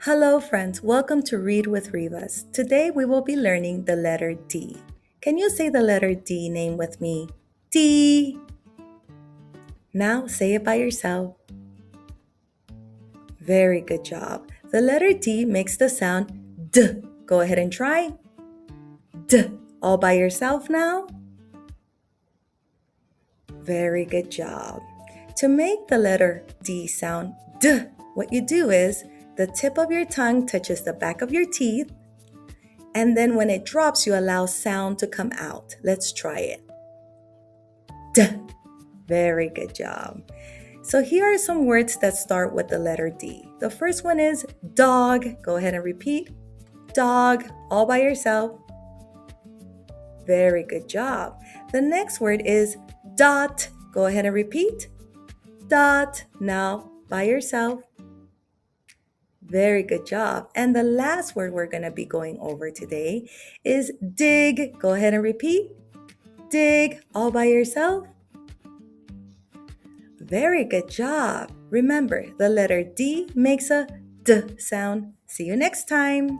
Hello, friends. Welcome to Read with Rivas. Today we will be learning the letter D. Can you say the letter D name with me? D. Now say it by yourself. Very good job. The letter D makes the sound D. Go ahead and try. D. All by yourself now. Very good job. To make the letter D sound D, what you do is the tip of your tongue touches the back of your teeth, and then when it drops, you allow sound to come out. Let's try it. D. Very good job. So here are some words that start with the letter D. The first one is dog. Go ahead and repeat. Dog, all by yourself. Very good job. The next word is dot. Go ahead and repeat. Dot, now by yourself. Very good job. And the last word we're going to be going over today is dig. Go ahead and repeat. Dig, all by yourself. Very good job. Remember, the letter D makes a D sound. See you next time.